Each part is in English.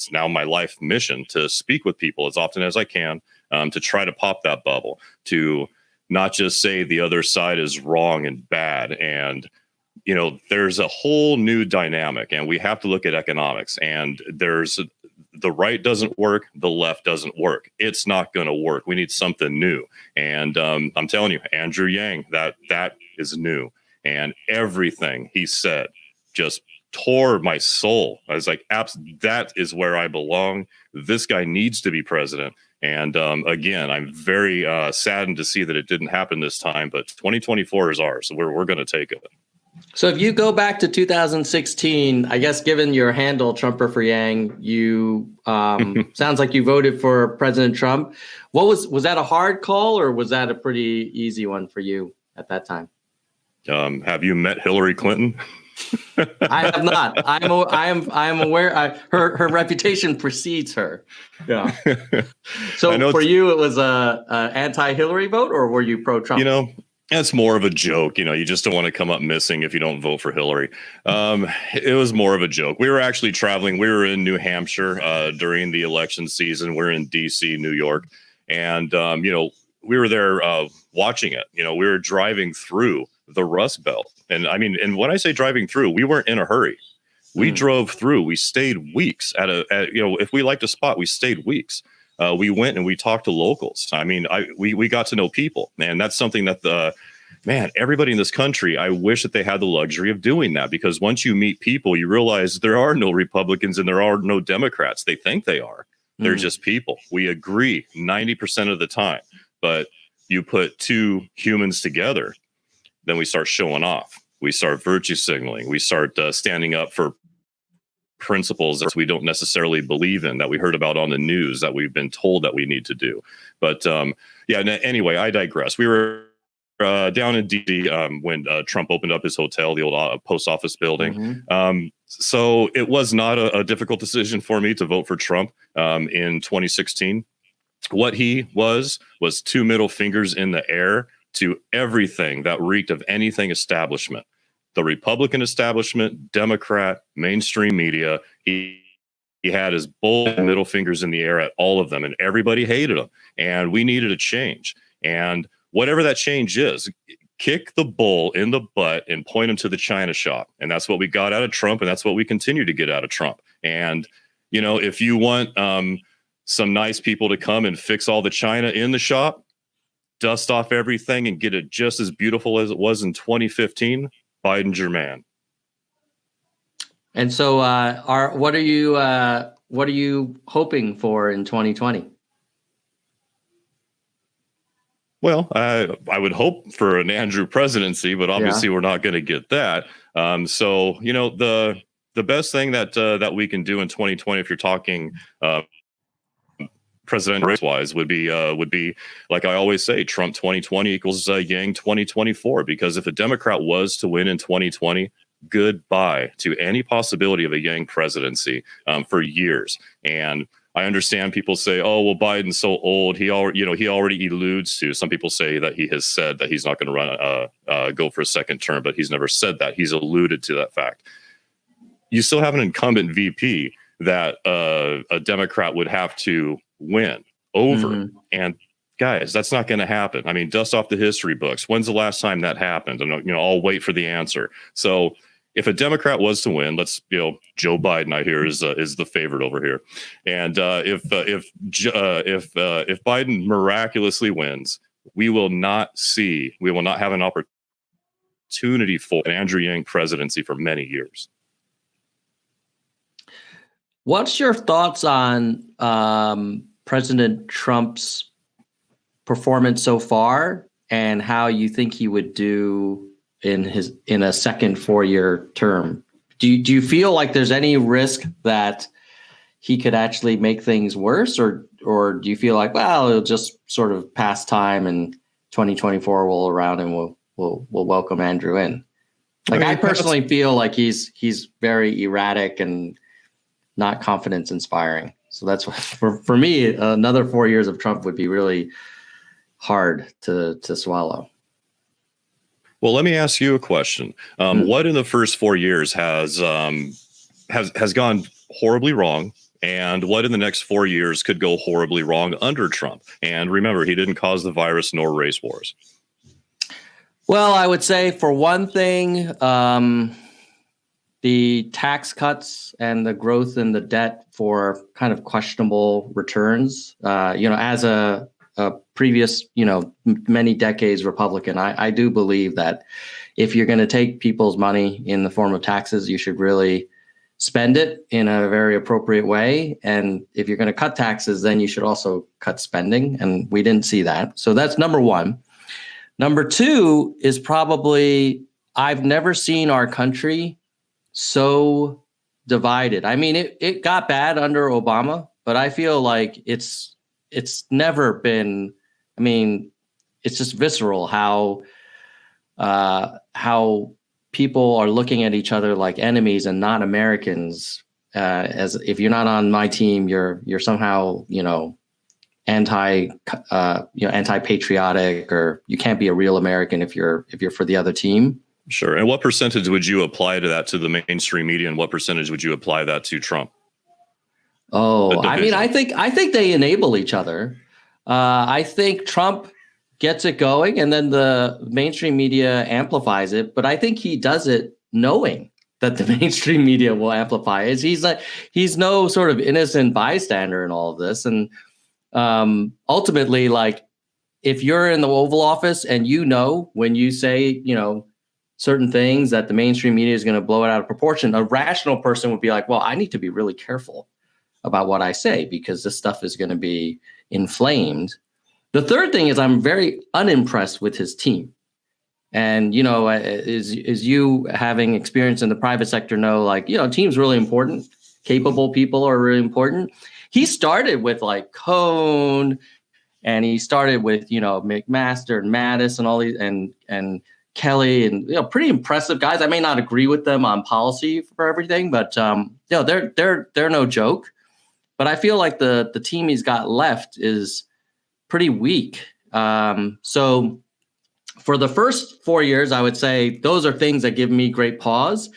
it's now my life mission to speak with people as often as I can, to try to pop that bubble, to not just say the other side is wrong and bad. And, you know, there's a whole new dynamic, and we have to look at economics. And the right doesn't work, the left doesn't work. It's not going to work. We need something new. And I'm telling you, Andrew Yang, that is new. And everything he said just tore my soul. I was like, that is where I belong. This guy needs to be president. And again, I'm very saddened to see that it didn't happen this time, but 2024 is ours. So we're going to take it. So if you go back to 2016, I guess given your handle, Trumper for Yang, you sounds like you voted for President Trump. Was that a hard call, or was that a pretty easy one for you at that time? Have you met Hillary Clinton? I have not. I'm aware. Her reputation precedes her. Yeah. So for you, it was a anti-Hillary vote, or were you pro-Trump? You know, it's more of a joke. You know, you just don't want to come up missing if you don't vote for Hillary. It was more of a joke. We were actually traveling. We were in New Hampshire during the election season. We're in D.C., New York, and you know, we were there watching it. You know, we were driving through the Rust Belt. And I mean, and when I say driving through, we weren't in a hurry. We drove through. We stayed weeks at you know, if we liked a spot, we stayed weeks. We went and we talked to locals. I mean, we got to know people, and that's something that everybody in this country, I wish that they had the luxury of doing that, because once you meet people, you realize there are no Republicans and there are no Democrats. They think they are. They're just people. We agree 90% of the time, but you put two humans together, then we start showing off. We start virtue signaling. We start standing up for principles that we don't necessarily believe in, that we heard about on the news, that we've been told that we need to do. But yeah, anyway, I digress. We were down in D.C. When Trump opened up his hotel, the old post office building. So it was not a difficult decision for me to vote for Trump in 2016. What he was two middle fingers in the air to everything that reeked of anything establishment. The Republican establishment, Democrat, mainstream media. He had his bold middle fingers in the air at all of them, and everybody hated him. And we needed a change. And whatever that change is, kick the bull in the butt and point him to the China shop. And that's what we got out of Trump, and that's what we continue to get out of Trump. And, you know, if you want some nice people to come and fix all the China in the shop, dust off everything and get it just as beautiful as it was in 2015, Biden's your man. And so what are you hoping for in 2020? Well, I would hope for an Andrew presidency, but obviously we're not going to get that. So, you know, the best thing that we can do in 2020, if you're talking president race wise, would be like I always say, Trump 2020 equals Yang 2024. Because if a Democrat was to win in 2020, goodbye to any possibility of a Yang presidency for years. And I understand people say, "Oh, well, Biden's so old. He already alludes to." Some people say that he has said that he's not going to go for a second term, but he's never said that. He's alluded to that fact. You still have an incumbent VP that a Democrat would have to win over. And guys, that's not going to happen. I mean, dust off the history books. When's the last time that happened? And, you know, I'll wait for the answer. So if a Democrat was to win, Joe Biden, I hear, is the favorite over here. And if Biden miraculously wins, we will not have an opportunity for an Andrew Yang presidency for many years. What's your thoughts on President Trump's performance so far, and how you think he would do in a second 4-year term? Do you feel like there's any risk that he could actually make things worse, or do you feel like, well, it'll just sort of pass time and 2024 will around and we'll welcome Andrew in? Like, I personally feel like he's very erratic and not confidence inspiring. So that's what, for me, another 4 years of Trump would be really hard to swallow. Well, let me ask you a question. What in the first 4 years has gone horribly wrong and what in the next 4 years could go horribly wrong under Trump. And remember, he didn't cause the virus nor race wars. Well, I would say for one thing, the tax cuts and the growth in the debt for kind of questionable returns, as a previous, many decades Republican, I do believe that if you're going to take people's money in the form of taxes, you should really spend it in a very appropriate way. And if you're going to cut taxes, then you should also cut spending. And we didn't see that. So that's number one. Number two is probably, I've never seen our country so divided. I mean, it got bad under Obama, but I feel like it's never been, I mean, it's just visceral how people are looking at each other like enemies and not Americans. As if you're not on my team, you're somehow, anti-patriotic, or you can't be a real American if you're for the other team. Sure. And what percentage would you apply to that to the mainstream media, and what percentage would you apply that to Trump? Oh, I mean, I think they enable each other. I think Trump gets it going, and then the mainstream media amplifies it. But I think he does it knowing that the mainstream media will amplify it. He's no sort of innocent bystander in all of this. And ultimately, like, if you're in the Oval Office and when you say, certain things that the mainstream media is going to blow it out of proportion, a rational person would be like, well, I need to be really careful about what I say because this stuff is going to be inflamed. The third thing is I'm very unimpressed with his team. And, is you having experience in the private sector team's really important. Capable people are really important. He started with like Cohn, and he started with, McMaster and Mattis and all these and Kelly and, pretty impressive guys. I may not agree with them on policy for everything, but, they're no joke. But I feel like the team he's got left is pretty weak. So for the first 4 years, I would say those are things that give me great pause.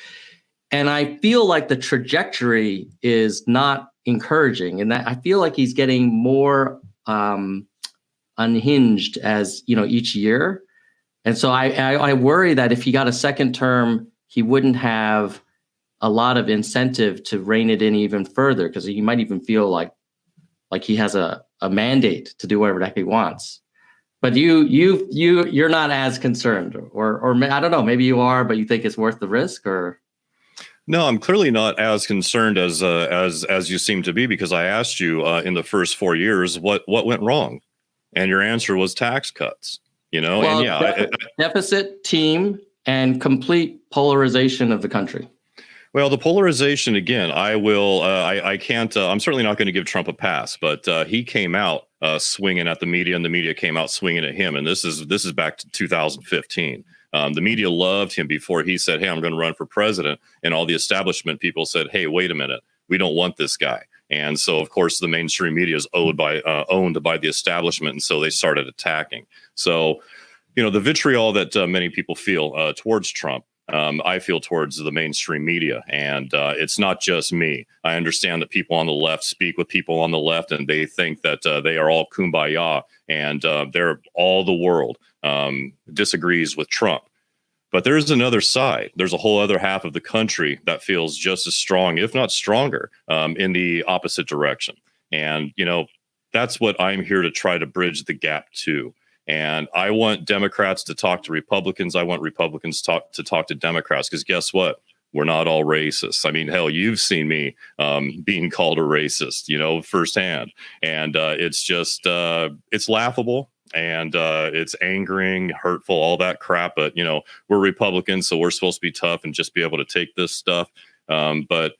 And I feel like the trajectory is not encouraging, and that I feel like he's getting more unhinged as, each year. And so I worry that if he got a second term, he wouldn't have a lot of incentive to rein it in even further, because he might even feel like he has a mandate to do whatever the heck he wants. But you're not as concerned, or I don't know, maybe you are, but you think it's worth the risk, or? No, I'm clearly not as concerned as you seem to be, because I asked you in the first 4 years what went wrong, and your answer was tax cuts. Well, and yeah, deficit, team, and complete polarization of the country. Well, the polarization again. I can't. I'm certainly not going to give Trump a pass, but he came out swinging at the media, and the media came out swinging at him. And this is back to 2015. The media loved him before he said, "Hey, I'm going to run for president," and all the establishment people said, "Hey, wait a minute, we don't want this guy." And so, of course, the mainstream media is owned by the establishment, and so they started attacking. So, the vitriol that many people feel towards Trump, I feel towards the mainstream media. And it's not just me. I understand that people on the left speak with people on the left, and they think that they are all kumbaya, and all the world disagrees with Trump. But there's another side. There's a whole other half of the country that feels just as strong, if not stronger, in the opposite direction. And, that's what I'm here to try to bridge the gap to. And I want Democrats to talk to Republicans. I want Republicans to talk to Democrats, because guess what? We're not all racists. I mean, hell, you've seen me being called a racist, firsthand. And it's just, it's laughable. And it's angering, hurtful, all that crap. But, we're Republicans, so we're supposed to be tough and just be able to take this stuff. But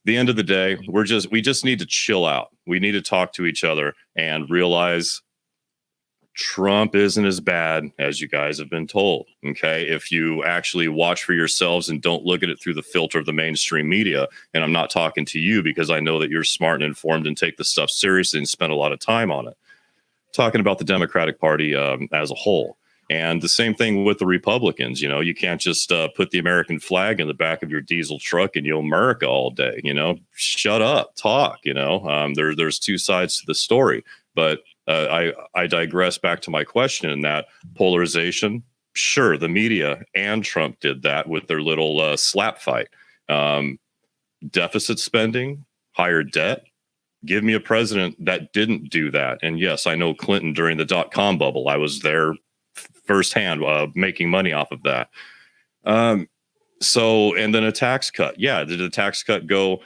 the end of the day, we just need to chill out. We need to talk to each other and realize Trump isn't as bad as you guys have been told. Okay. If you actually watch for yourselves and don't look at it through the filter of the mainstream media, and I'm not talking to you because I know that you're smart and informed and take this stuff seriously and spend a lot of time on it. Talking about the Democratic Party as a whole. And the same thing with the Republicans. You know, you can't just put the American flag in the back of your diesel truck and you'll America all day. You know, shut up, talk. You know, there's two sides to the story. But I digress back to my question in that polarization. Sure, the media and Trump did that with their little slap fight. Deficit spending, higher debt. Give me a president that didn't do that. And yes, I know Clinton during the dot-com bubble. I was there firsthand making money off of that. So, and then a tax cut. Yeah, did the tax cut go,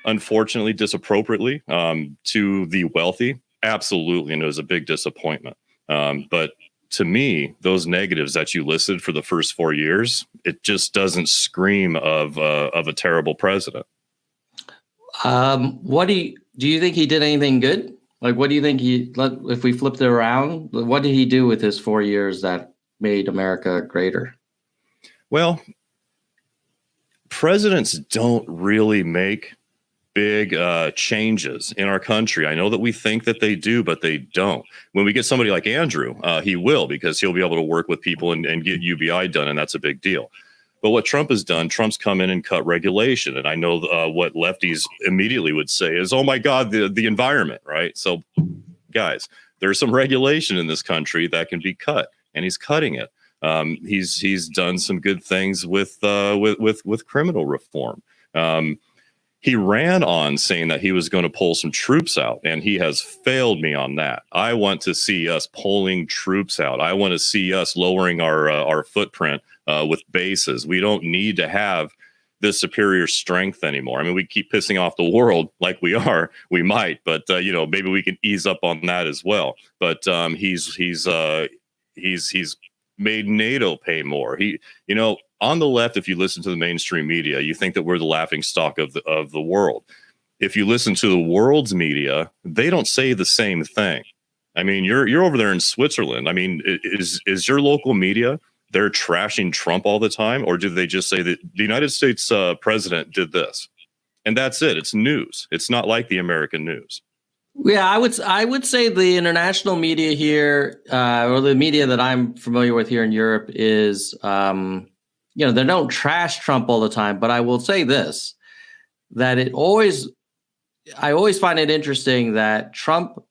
unfortunately, disappropriately to the wealthy? Absolutely, and it was a big disappointment. But to me, those negatives that you listed for the first 4 years, it just doesn't scream of a terrible president. What do you think he did anything good? Like, what do you think if we flipped it around, what did he do with his 4 years that made America greater? Well, presidents don't really make big changes in our country. I know that we think that they do, but they don't. When we get somebody like Andrew, he will, because he'll be able to work with people and get UBI done, and that's a big deal. But what Trump has done, Trump's come in and cut regulation. And I know what lefties immediately would say is, oh, my God, the environment. Right. So, guys, there's some regulation in this country that can be cut, and he's cutting it. He's done some good things with criminal reform. He ran on saying that he was going to pull some troops out, and he has failed me on that. I want to see us pulling troops out. I want to see us lowering our footprint with bases. We don't need to have this superior strength anymore. I mean, we keep pissing off the world like we are. We might, but maybe we can ease up on that as well. But he's made NATO pay more. On the left, if you listen to the mainstream media, you think that we're the laughing stock of the world. If you listen to the world's media, they don't say the same thing. I mean, you're over there in Switzerland. I mean, is your local media, they're trashing Trump all the time, or do they just say that the United States president did this, and that's it? It's news. It's not like the American news. Yeah, I would say the international media here, or the media that I'm familiar with here in Europe, is they don't trash Trump all the time. But I will say this, that I always find it interesting that Trump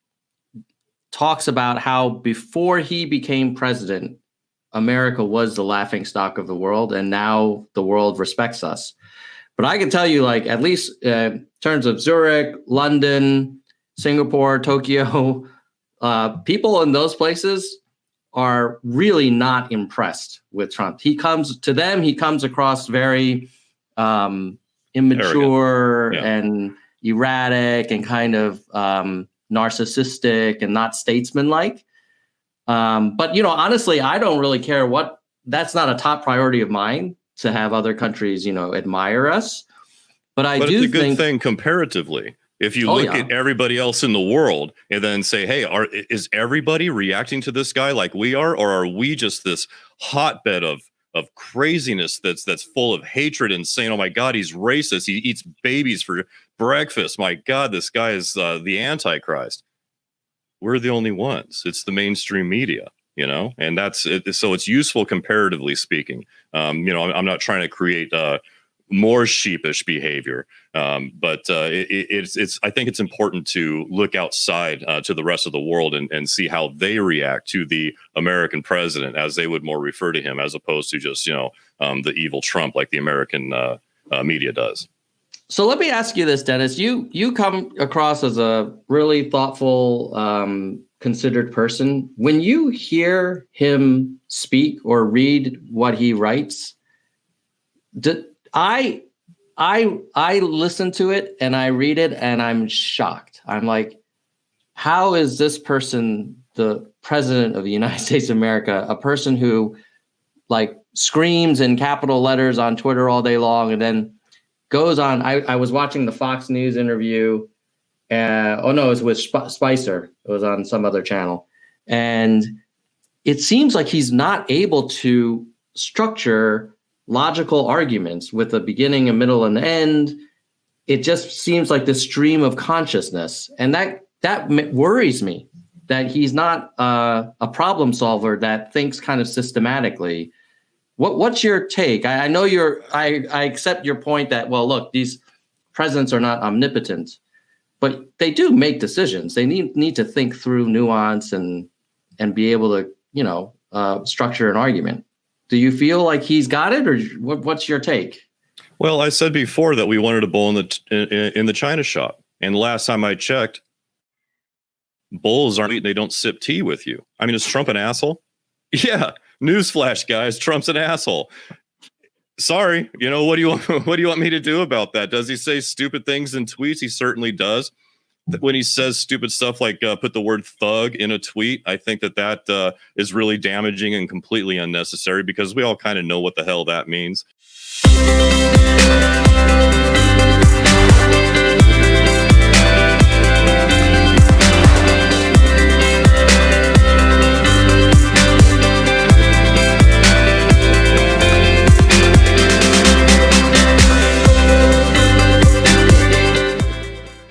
talks about how before he became president, America was the laughing stock of the world, and now the world respects us. But I can tell you, like, at least in terms of Zurich, London, Singapore, Tokyo, people in those places are really not impressed with Trump. He comes across very immature and erratic and kind of narcissistic and not statesmanlike. But honestly, I don't really care that's not a top priority of mine to have other countries, admire us. But it's a good thing comparatively. If you look at everybody else in the world and then say, hey, is everybody reacting to this guy like we are? Or are we just this hotbed of craziness that's full of hatred and saying, oh, my God, he's racist. He eats babies for breakfast. My God, this guy is the antichrist. We're the only ones. It's the mainstream media, and that's it. So it's useful comparatively speaking. I'm not trying to create more sheepish behavior. But it's I think it's important to look outside to the rest of the world and see how they react to the American president, as they would more refer to him, as opposed to just, the evil Trump like the American media does. So let me ask you this, Dennis. You come across as a really thoughtful, considered person. When you hear him speak or read what he writes, I listen to it and I read it and I'm shocked. I'm like, how is this person the president of the United States of America, a person who like screams in capital letters on Twitter all day long and then goes on. I was watching the Fox News interview. It was with Spicer. It was on some other channel. And it seems like he's not able to structure logical arguments with a beginning, a middle, and end. It just seems like the stream of consciousness. And that worries me. that he's not a problem solver that thinks kind of systematically. What's your take? I know I accept your point that, well, look, these presidents are not omnipotent, but they do make decisions. They need to think through nuance and be able to, structure an argument. Do you feel like he's got it, or what's your take? Well, I said before that we wanted a bull in the China shop, and the last time I checked, bulls they don't sip tea with you. I mean, is Trump an asshole? Yeah. Newsflash, guys. Trump's an asshole. Sorry. What do you want me to do about that? Does he say stupid things in tweets? He certainly does. When he says stupid stuff like put the word thug in a tweet, I think that is really damaging and completely unnecessary, because we all kind of know what the hell that means.